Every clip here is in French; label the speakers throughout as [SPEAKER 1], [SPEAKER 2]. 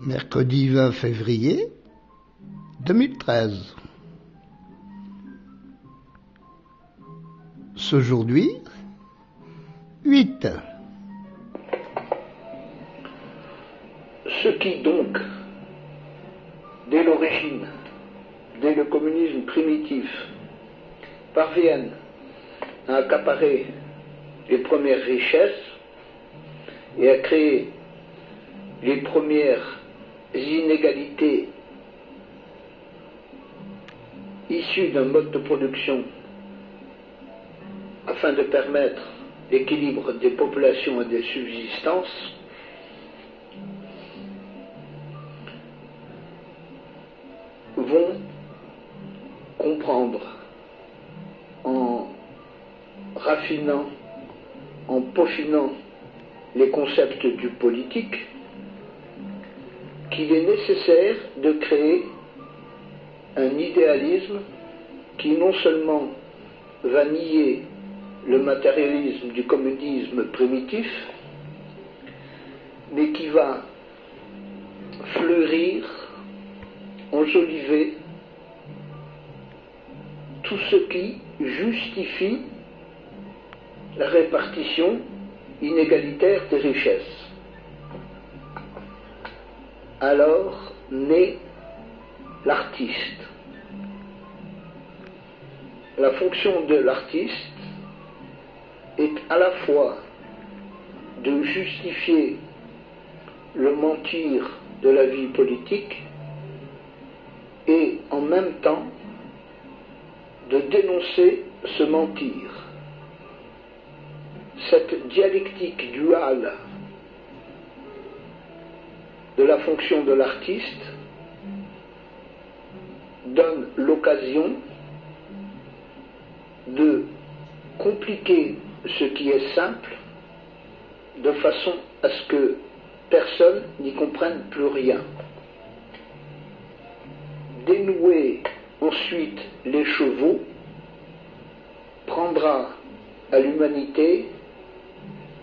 [SPEAKER 1] Mercredi 20 février 2013. Aujourd'hui, 8.
[SPEAKER 2] Ceux qui donc, dès l'origine, dès le communisme primitif, parviennent à accaparer les premières richesses et à créer les premières inégalités issues d'un mode de production afin de permettre l'équilibre des populations et des subsistances, vont comprendre en raffinant, en peaufinant les concepts du politique, qu'il est nécessaire de créer un idéalisme qui non seulement va nier le matérialisme du communisme primitif, mais qui va fleurir, enjoliver tout ce qui justifie la répartition inégalitaire des richesses. Alors naît l'artiste. La fonction de l'artiste est à la fois de justifier le mentir de la vie politique et en même temps de dénoncer ce mentir. Cette dialectique duale de la fonction de l'artiste donne l'occasion de compliquer ce qui est simple de façon à ce que personne n'y comprenne plus rien. Dénouer ensuite l'écheveau prendra à l'humanité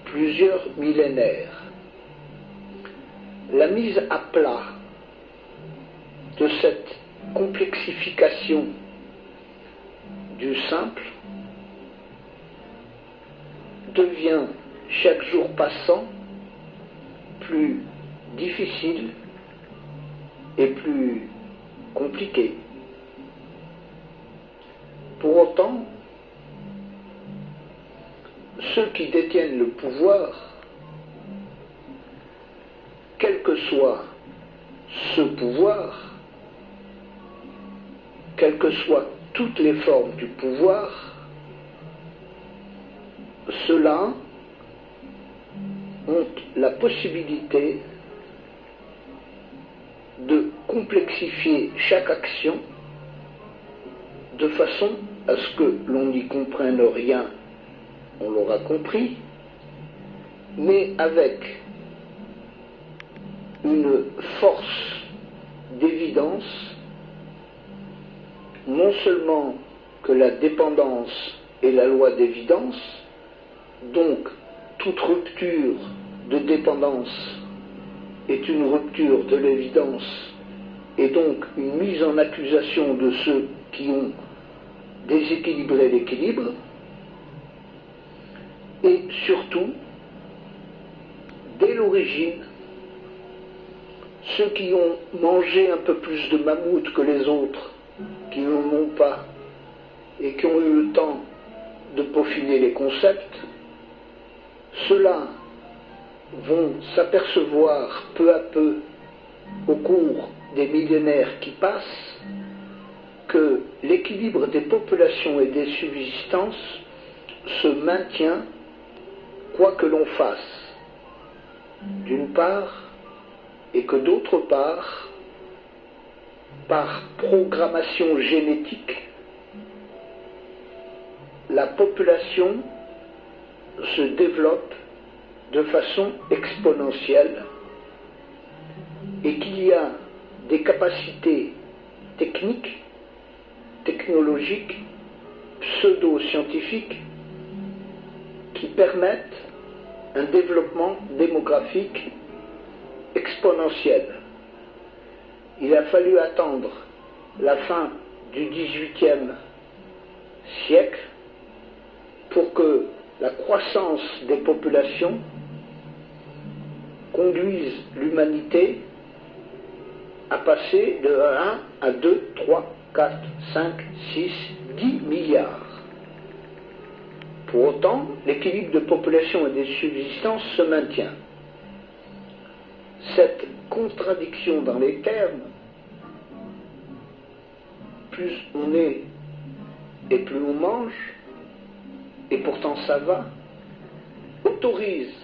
[SPEAKER 2] plusieurs millénaires. La mise à plat de cette complexification du simple devient chaque jour passant plus difficile et plus compliqué. Pour autant, ceux qui détiennent le pouvoir, quel que soit ce pouvoir, quelles que soient toutes les formes du pouvoir, ceux-là ont la possibilité de complexifier chaque action de façon à ce que l'on n'y comprenne rien, on l'aura compris, mais avec une force d'évidence, non seulement que la dépendance est la loi d'évidence, donc toute rupture de dépendance est une rupture de l'évidence et donc une mise en accusation de ceux qui ont déséquilibré l'équilibre, et surtout, dès l'origine, ceux qui ont mangé un peu plus de mammouth que les autres, qui n'en ont pas, et qui ont eu le temps de peaufiner les concepts, ceux-là vont s'apercevoir peu à peu, au cours des millénaires qui passent, que l'équilibre des populations et des subsistances se maintient quoi que l'on fasse, d'une part, et que d'autre part, par programmation génétique, la population se développe de façon exponentielle et qu'il y a des capacités techniques, technologiques, pseudo-scientifiques qui permettent un développement démographique exponentiel. il a fallu attendre la fin du XVIIIe siècle pour que la croissance des populations conduise l'humanité à passer de 1 à 2, 3, 4, 5, 6, 10 milliards. Pour autant, l'équilibre de population et de subsistance se maintient. Cette contradiction dans les termes, plus on est et plus on mange, et pourtant ça va, autorise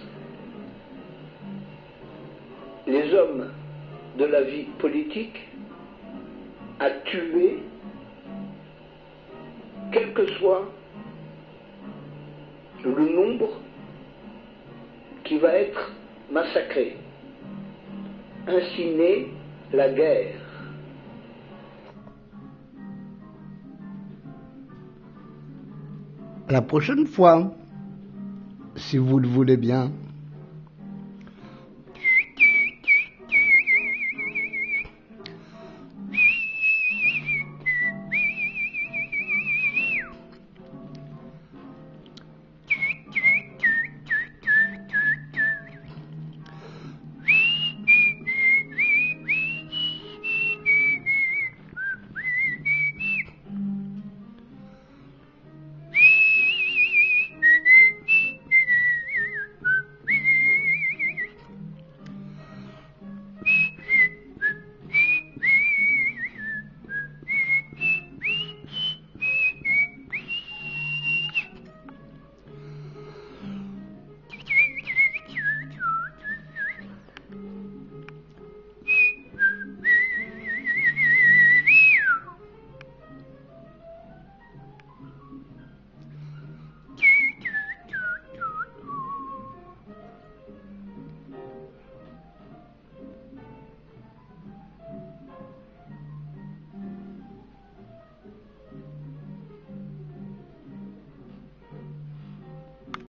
[SPEAKER 2] les hommes de la vie politique à tuer, quel que soit le nombre qui va être massacré. Ainsi naît la guerre.
[SPEAKER 1] La prochaine fois, si vous le voulez bien.